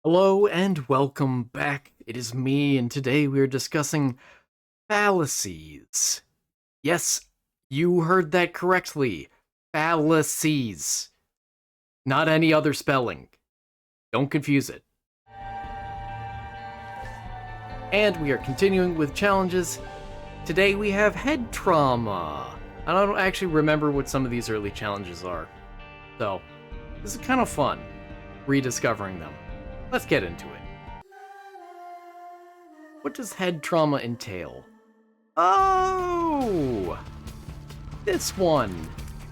Hello and welcome back. It is me, and today we are discussing fallacies. Yes, you heard that correctly. Fallacies. Not any other spelling. Don't confuse it. And we are continuing with challenges. Today we have head trauma. I don't actually remember what some of these early challenges are. So, this is kind of fun, rediscovering them. Let's get into it. What does head trauma entail? Oh! This one!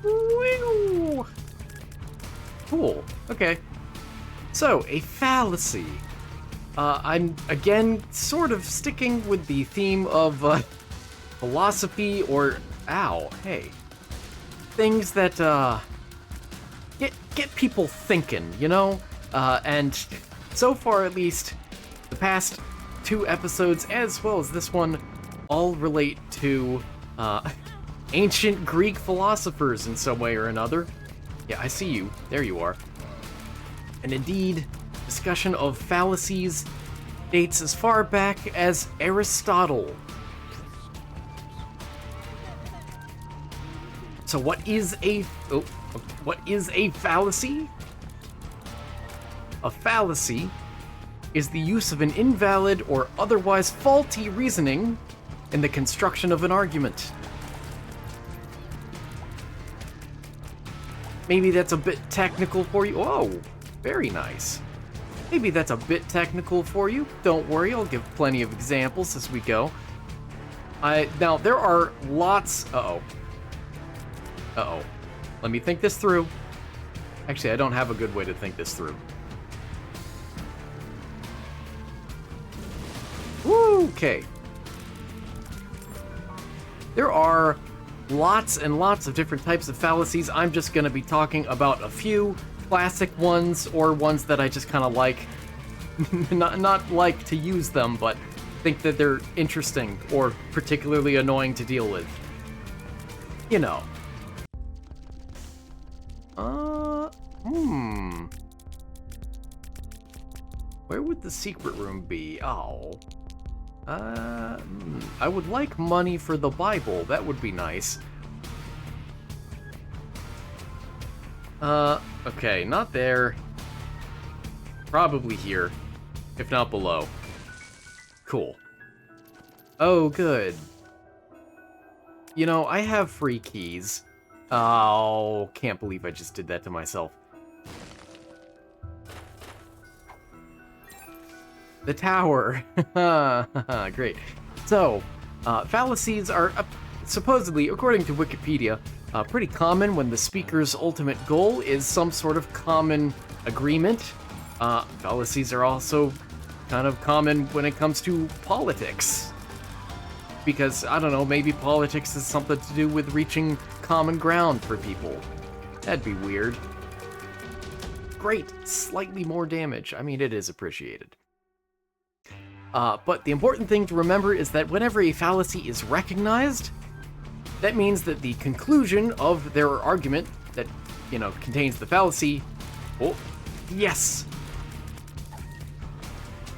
Woo! Cool. Okay. So, a fallacy. I'm, again, sort of sticking with the theme of philosophy or... Ow, hey. Things that, get people thinking, you know? And so far, at least, the past two episodes, as well as this one, all relate to ancient Greek philosophers in some way or another. Yeah, I see you. There you are. And indeed, discussion of fallacies dates as far back as Aristotle. So what is a fallacy? A fallacy is the use of an invalid or otherwise faulty reasoning in the construction of an argument. Maybe that's a bit technical for you. Oh, very nice. Maybe that's a bit technical for you. Don't worry, I'll give plenty of examples as we go. Now, there are lots... Uh-oh. Let me think this through. Actually, I don't have a good way to think this through. Okay. There are lots and lots of different types of fallacies. I'm just going to be talking about a few classic ones or ones that I just kind of like. not like to use them, but think that they're interesting or particularly annoying to deal with. You know. Where would the secret room be? Oh. I would like money for the Bible. That would be nice. Okay, not there. Probably here. If not below. Cool. Oh, good. You know, I have free keys. Oh, can't believe I just did that to myself. The tower. Great. So, fallacies are supposedly, according to Wikipedia, pretty common when the speaker's ultimate goal is some sort of common agreement. Fallacies are also kind of common when it comes to politics. Because, I don't know, maybe politics has something to do with reaching common ground for people. That'd be weird. Great. Slightly more damage. I mean, it is appreciated. But the important thing to remember is that whenever a fallacy is recognized, that means that the conclusion of their argument that, you know, contains the fallacy... Oh, yes!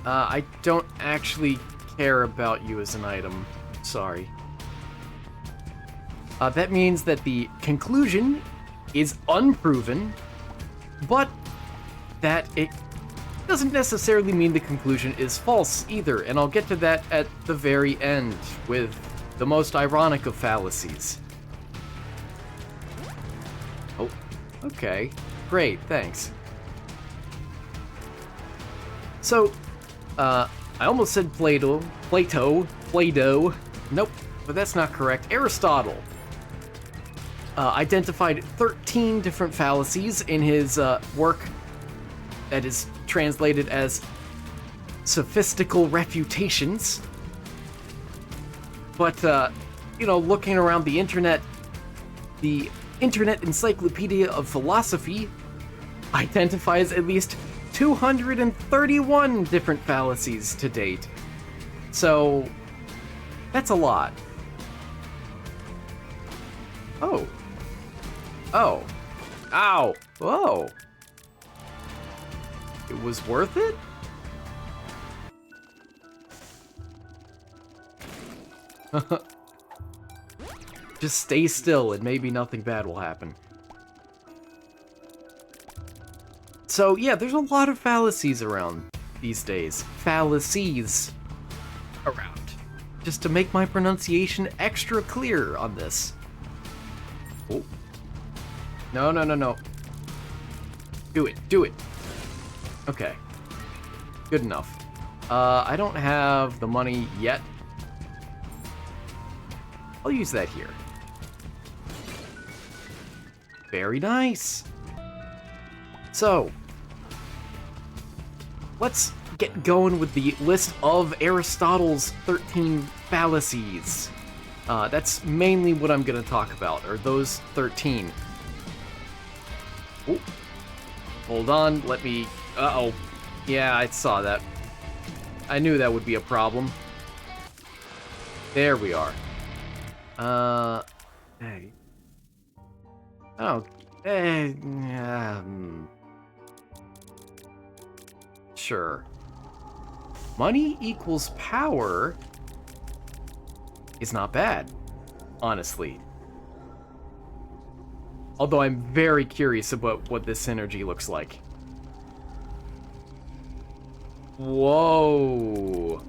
I don't actually care about you as an item. Sorry. That means that the conclusion is unproven, but that it doesn't necessarily mean the conclusion is false either, and I'll get to that at the very end with the most ironic of fallacies. Oh, okay. Great, thanks. So, I almost said Plato. Nope, but that's not correct. Aristotle identified 13 different fallacies in his work that is translated as Sophistical Refutations. But, you know, looking around the Internet Encyclopedia of Philosophy identifies at least 231 different fallacies to date. So, that's a lot. Oh. Oh. Ow. Whoa. It was worth it? Just stay still and maybe nothing bad will happen. So yeah, there's a lot of fallacies around these days. Fallacies around. Just to make my pronunciation extra clear on this. Oh. No, no, no, no. Do it, do it. Okay. Good enough. I don't have the money yet. I'll use that here. Very nice. So, let's get going with the list of Aristotle's 13 fallacies. That's mainly what I'm going to talk about, are those 13. Oh, hold on, let me... Uh-oh. Yeah, I saw that. I knew that would be a problem. There we are. Hey. Oh, sure. Money equals power is not bad, honestly. Although I'm very curious about what this synergy looks like. Whoa.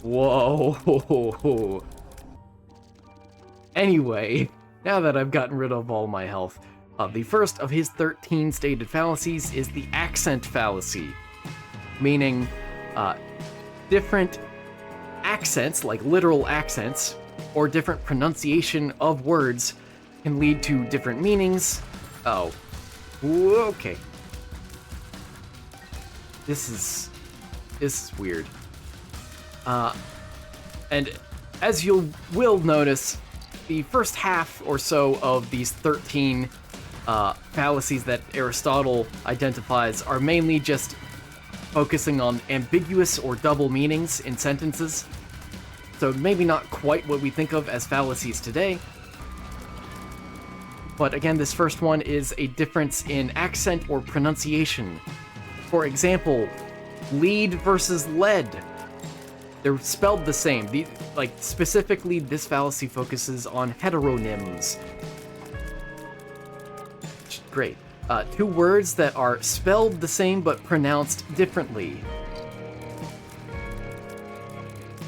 Whoa. Anyway, now that I've gotten rid of all my health, the first of his 13 stated fallacies is the accent fallacy, meaning different accents, like literal accents, or different pronunciation of words can lead to different meanings. Oh, okay. This is weird. And as you will notice, the first half or so of these 13 fallacies that Aristotle identifies are mainly just focusing on ambiguous or double meanings in sentences. So maybe not quite what we think of as fallacies today. But again, this first one is a difference in accent or pronunciation. For example, lead versus lead. They're spelled the same. Specifically, this fallacy focuses on heteronyms. Great. Two words that are spelled the same but pronounced differently.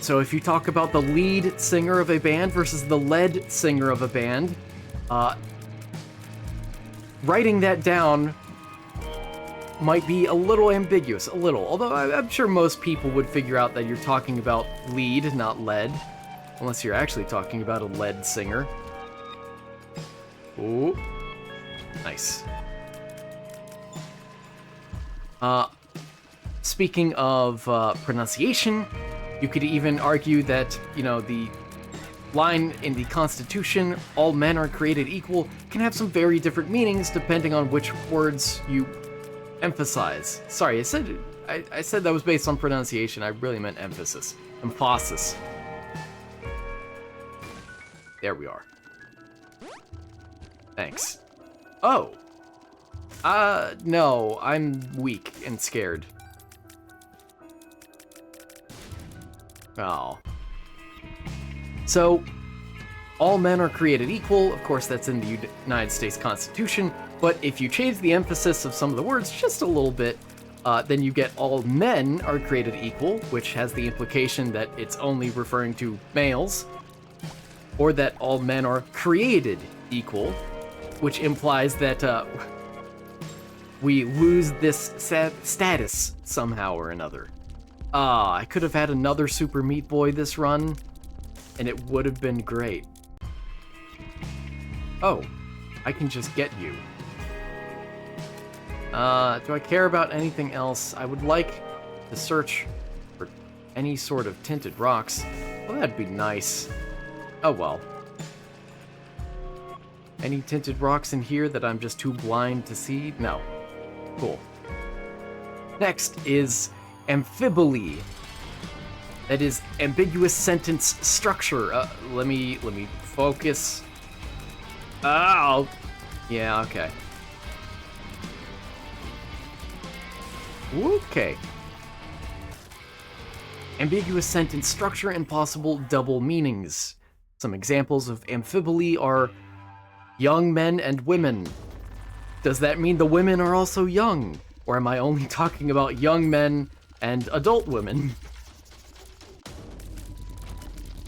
So if you talk about the lead singer of a band versus the lead singer of a band, writing that down might be a little ambiguous, a little. Although I'm sure most people would figure out that you're talking about lead, not lead. Unless you're actually talking about a lead singer. Ooh. Nice. Speaking of pronunciation, you could even argue that, the line in the Constitution, all men are created equal, can have some very different meanings depending on which words you emphasize. Sorry, I said that was based on pronunciation. I really meant emphasis. Emphasis. There we are. Thanks. Oh. No, I'm weak and scared. Oh. So, all men are created equal. Of course, that's in the United States Constitution. But if you change the emphasis of some of the words just a little bit, then you get all men are created equal, which has the implication that it's only referring to males. Or that all men are created equal, which implies that we lose this status somehow or another. I could have had another Super Meat Boy this run, and it would have been great. Oh, I can just get you. Do I care about anything else? I would like to search for any sort of tinted rocks. Well, that'd be nice. Oh well. Any tinted rocks in here that I'm just too blind to see? No. Cool. Next is amphiboly. That is ambiguous sentence structure. Let me focus. Oh. Yeah, okay. Okay. ambiguous sentence structure, and possible double meanings. Some examples of amphiboly are young men and women. Does that mean the women are also young? Or am I only talking about young men and adult women?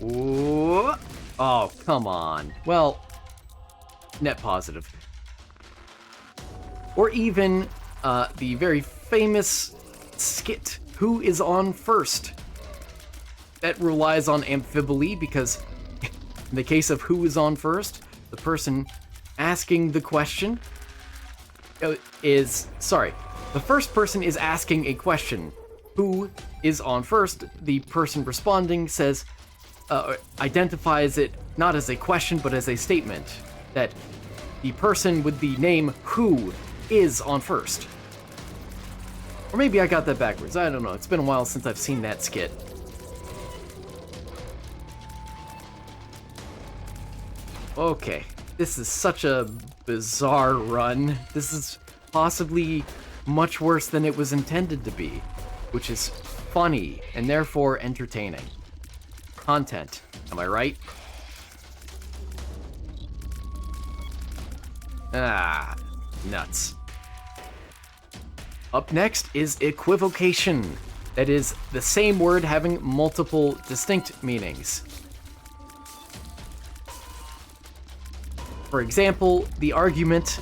Ooh. Oh, come on. Well, net positive. Or even the very famous skit, Who is on First? That relies on amphiboly because in the case of Who is on First, the person asking the question the first person is asking a question. Who is on first? The person responding says, identifies it not as a question but as a statement that the person with the name Who is on first. Or maybe I got that backwards. I don't know. It's been a while since I've seen that skit. Okay, this is such a bizarre run. This is possibly much worse than it was intended to be, which is funny and therefore entertaining. Content, am I right? Ah, nuts. Up next is equivocation. That is the same word having multiple distinct meanings. For example, the argument,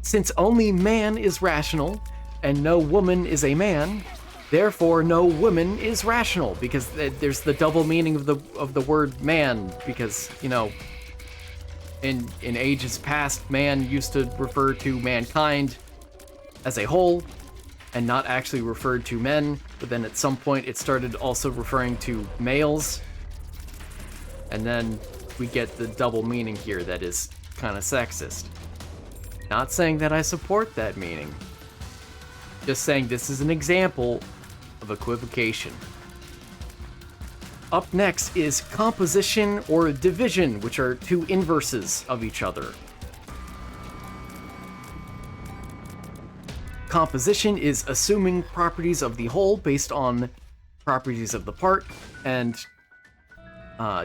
since only man is rational and no woman is a man, therefore no woman is rational, because there's the double meaning of the word man, because, you know, in ages past, man used to refer to mankind as a whole and not actually referred to men, but then at some point it started also referring to males, and then we get the double meaning here that is kind of sexist. Not saying that I support that meaning. Just saying this is an example of equivocation. Up next is composition or division, which are two inverses of each other. Composition is assuming properties of the whole based on properties of the part, and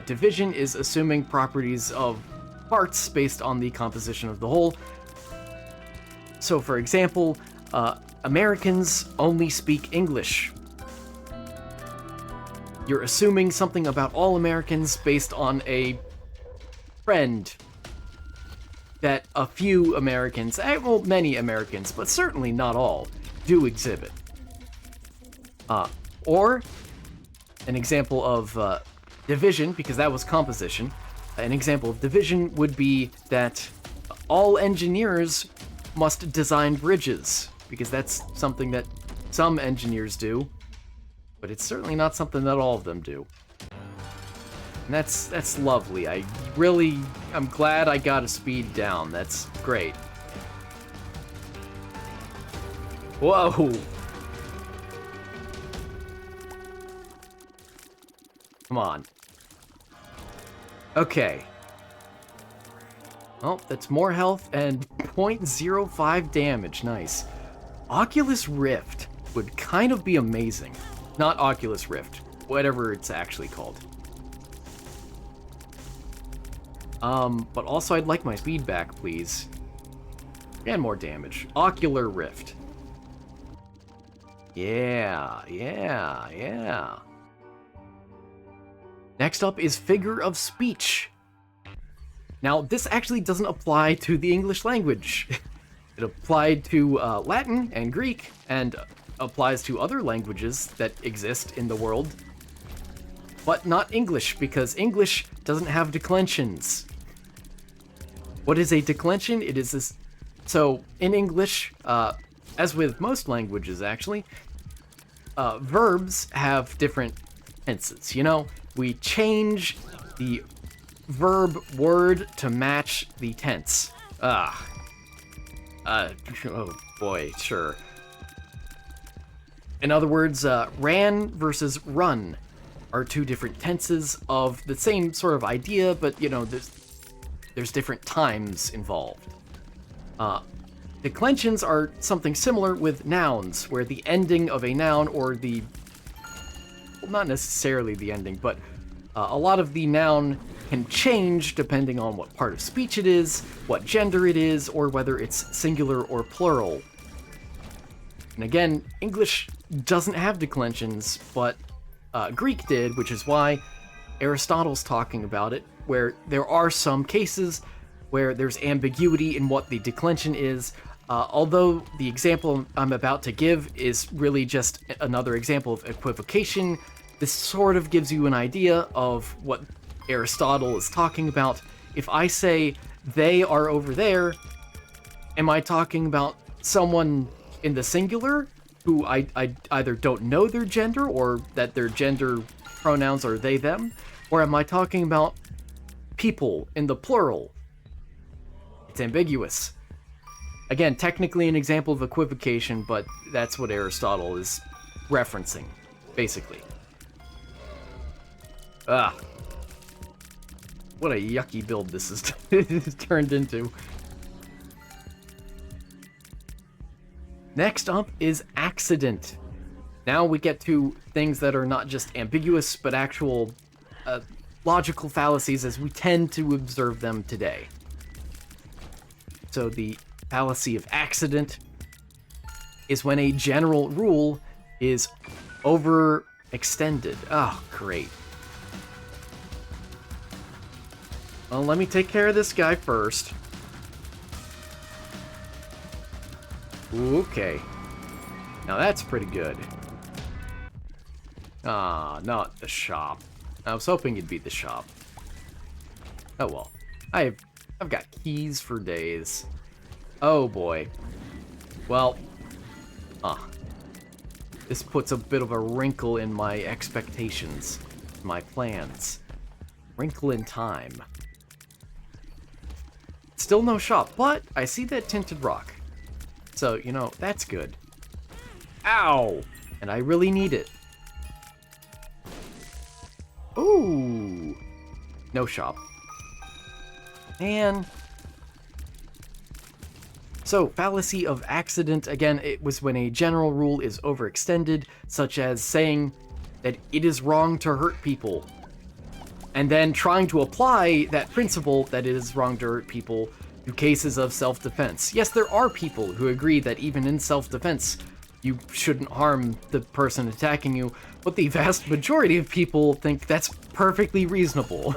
division is assuming properties of parts based on the composition of the whole. So, for example, Americans only speak English. You're assuming something about all Americans based on a trend that a few Americans, well, many Americans, but certainly not all, do exhibit. Or an example of division, because that was composition, an example of division would be that all engineers must design bridges, because that's something that some engineers do, but it's certainly not something that all of them do. And that's lovely. I'm glad I got a speed down. That's great. Whoa! Come on. Okay. Oh, that's more health and 0.05 damage. Nice. Oculus Rift would kind of be amazing. Not Oculus Rift, whatever it's actually called. But also I'd like my speed back, please. And more damage. Ocular Rift. Yeah. Next up is figure of speech. Now, this actually doesn't apply to the English language. It applied to Latin and Greek, and applies to other languages that exist in the world, but not English, because English doesn't have declensions. What is a declension? It is this. So, in English, as with most languages actually, verbs have different tenses. You know, we change the verb word to match the tense. Oh boy, sure. In other words, ran versus run are two different tenses of the same sort of idea, but, you know, there's different times involved. Declensions are something similar with nouns, where the ending of a noun, or not necessarily the ending, but a lot of the noun can change depending on what part of speech it is, what gender it is, or whether it's singular or plural. And again, English doesn't have declensions, but Greek did, which is why Aristotle's talking about it, where there are some cases where there's ambiguity in what the declension is, although the example I'm about to give is really just another example of equivocation. This sort of gives you an idea of what Aristotle is talking about. If I say, they are over there, am I talking about someone in the singular who I either don't know their gender or that their gender pronouns are they, them? Or am I talking about people in the plural? It's ambiguous. Again, technically an example of equivocation, but that's what Aristotle is referencing, basically. Ah. What a yucky build this is turned into. Next up is accident. Now we get to things that are not just ambiguous, but actual logical fallacies as we tend to observe them today. So the fallacy of accident is when a general rule is overextended. Oh, great. Well, let me take care of this guy first. Okay. Now that's pretty good. Ah, not the shop. I was hoping you'd beat the shop. Oh well. I've got keys for days. Oh boy. Well, this puts a bit of a wrinkle in my expectations, my plans. Wrinkle in time. Still no shop, but I see that tinted rock. So, you know, that's good. Ow! And I really need it. Ooh! No shop. Man. So, fallacy of accident, again, it was when a general rule is overextended, such as saying that it is wrong to hurt people, and then trying to apply that principle that it is wrong to hurt people to cases of self-defense. Yes, there are people who agree that even in self-defense, you shouldn't harm the person attacking you, but the vast majority of people think that's perfectly reasonable.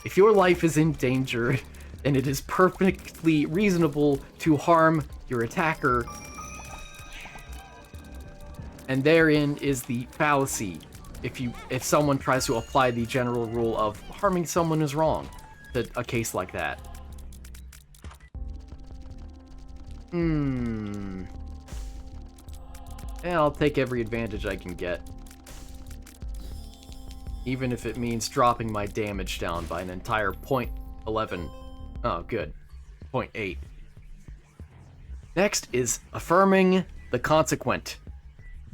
If your life is in danger, then it is perfectly reasonable to harm your attacker. And therein is the fallacy. If someone tries to apply the general rule of harming someone is wrong to a case like that. Yeah, I'll take every advantage I can get. Even if it means dropping my damage down by an entire 0.11. Oh, good. 0.8. Next is affirming the consequent.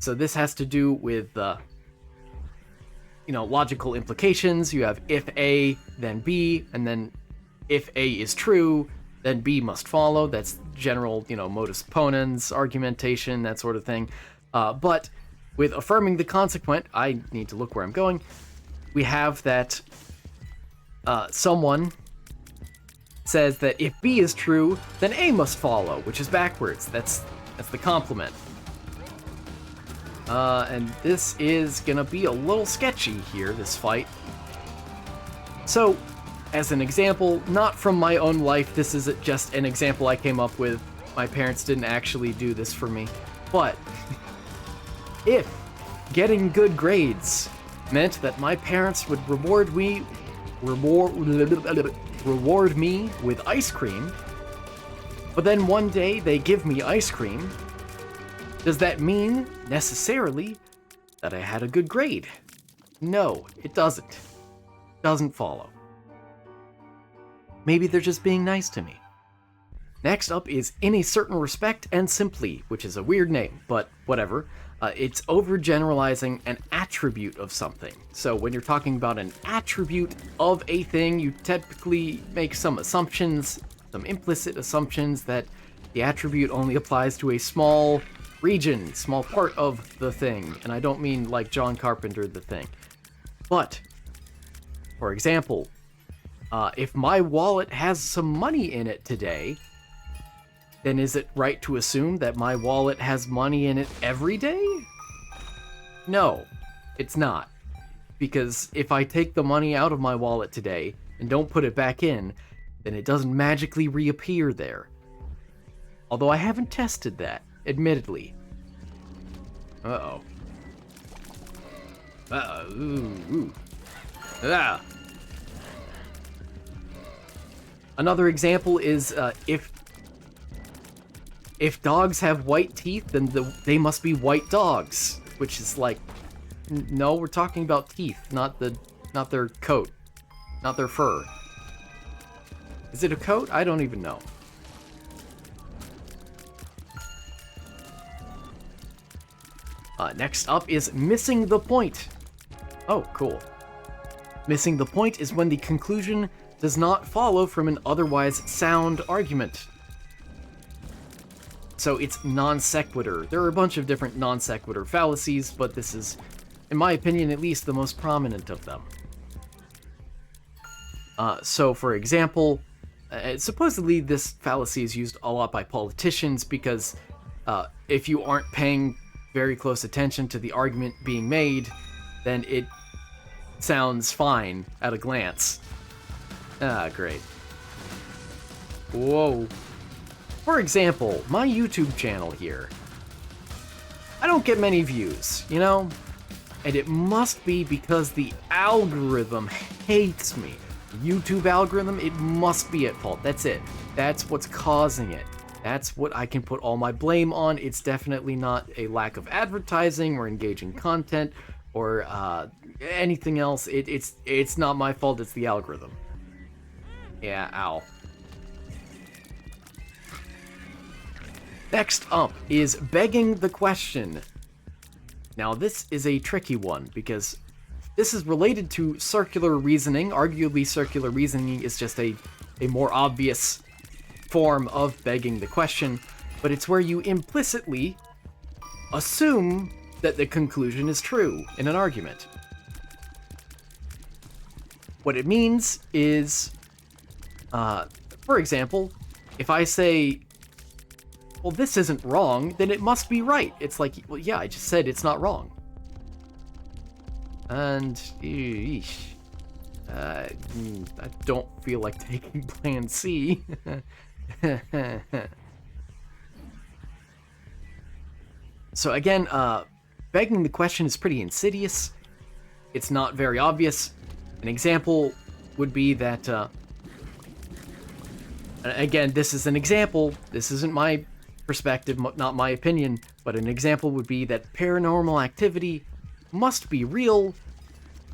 So this has to do with, logical implications. You have if A, then B, and then if A is true, then B must follow. That's general, modus ponens, argumentation, that sort of thing. But with affirming the consequent, I need to look where I'm going. We have that someone says that if B is true, then A must follow, which is backwards. That's the complement. And this is gonna be a little sketchy here, this fight. So, as an example, not from my own life, this is just an example I came up with. My parents didn't actually do this for me. But, if getting good grades meant that my parents would reward me with ice cream, but then one day they give me ice cream, does that mean, necessarily, that I had a good grade? No, it doesn't. Doesn't follow. Maybe they're just being nice to me. Next up is in a certain respect and simply, which is a weird name, but whatever. It's overgeneralizing an attribute of something. So when you're talking about an attribute of a thing, you typically make some assumptions, some implicit assumptions that the attribute only applies to a small region, small part of the thing, and I don't mean like John Carpenter the Thing. But, for example, if my wallet has some money in it today, then is it right to assume that my wallet has money in it every day? No, it's not. Because if I take the money out of my wallet today and don't put it back in, then it doesn't magically reappear there. Although I haven't tested that, admittedly. Uh-oh. Uh-oh. Ooh. Ah. Another example is if dogs have white teeth, then they must be white dogs, which is like, no, we're talking about teeth, not their coat, not their fur. Is it a coat? I don't even know. Next up is missing the point. Oh, cool. Missing the point is when the conclusion does not follow from an otherwise sound argument. So it's non sequitur. There are a bunch of different non sequitur fallacies, but this is, in my opinion at least, the most prominent of them. So for example, supposedly this fallacy is used a lot by politicians because if you aren't paying very close attention to the argument being made, then it sounds fine at a glance. Ah, great. Whoa. For example, my YouTube channel here. I don't get many views, you know? And it must be because the algorithm hates me. The YouTube algorithm, it must be at fault. That's it. That's what's causing it. That's what I can put all my blame on. It's definitely not a lack of advertising or engaging content or anything else. It's not my fault, it's the algorithm. Yeah, ow. Next up is begging the question. Now this is a tricky one because this is related to circular reasoning. Arguably circular reasoning is just a more obvious form of begging the question, but it's where you implicitly assume that the conclusion is true in an argument. What it means is, for example, if I say, well, this isn't wrong, then it must be right. It's like, well, yeah, I just said it's not wrong. And, I don't feel like taking plan C. So again, begging the question is pretty insidious. It's not very obvious. An example would be that, again, this is an example. This isn't my perspective, not my opinion, but an example would be that paranormal activity must be real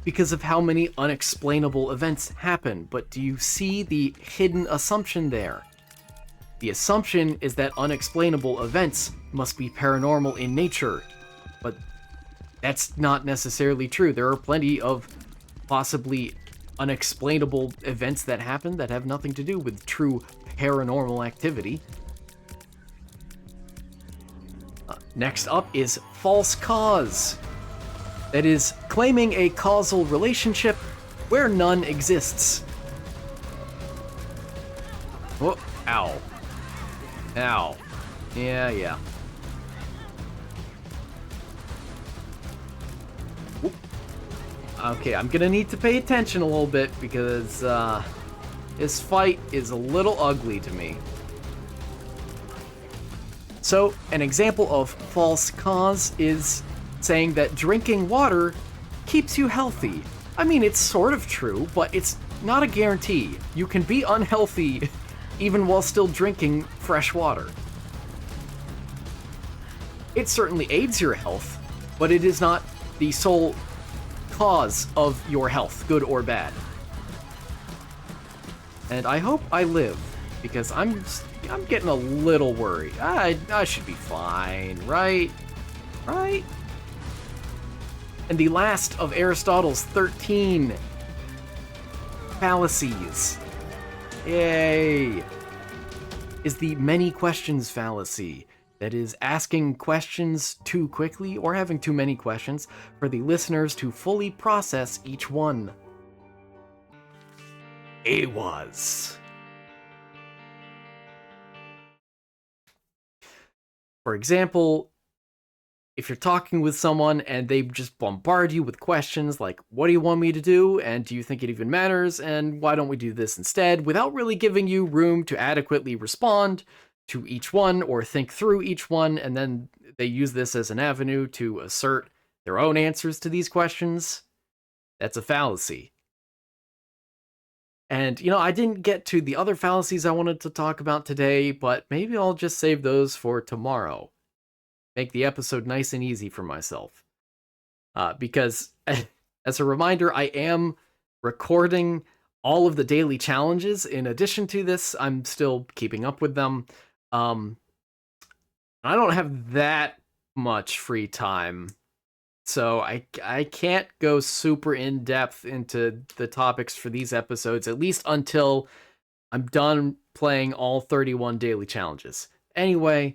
because of how many unexplainable events happen. But do you see the hidden assumption there? The assumption is that unexplainable events must be paranormal in nature, but that's not necessarily true. There are plenty of possibly unexplainable events that happen that have nothing to do with true paranormal activity. Next up is false cause. That is, claiming a causal relationship where none exists. Oh, ow. Ow. Yeah. Oop. Okay, I'm gonna need to pay attention a little bit because this fight is a little ugly to me. So, an example of false cause is saying that drinking water keeps you healthy. I mean, it's sort of true, but it's not a guarantee. You can be unhealthy even while still drinking fresh water. It certainly aids your health, but it is not the sole cause of your health, good or bad. And I hope I live, because I'm getting a little worried. I should be fine, right? Right? And the last of Aristotle's 13 fallacies, yay, is the many questions fallacy. that is asking questions too quickly or having too many questions for the listeners to fully process each one. It was. For example, if you're talking with someone and they just bombard you with questions like, what do you want me to do? And do you think it even matters? And why don't we do this instead? Without really giving you room to adequately respond to each one or think through each one. And then they use this as an avenue to assert their own answers to these questions. That's a fallacy. And, I didn't get to the other fallacies I wanted to talk about today, but maybe I'll just save those for tomorrow. Make the episode nice and easy for myself. Because, as a reminder, I am recording all of the daily challenges. In addition to this, I'm still keeping up with them. I don't have that much free time, so I can't go super in depth into the topics for these episodes, at least until I'm done playing all 31 daily challenges. Anyway,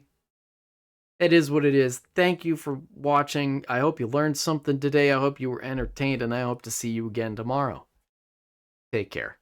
it is what it is. Thank you for watching. I hope you learned something today. I hope you were entertained, and I hope to see you again tomorrow. Take care.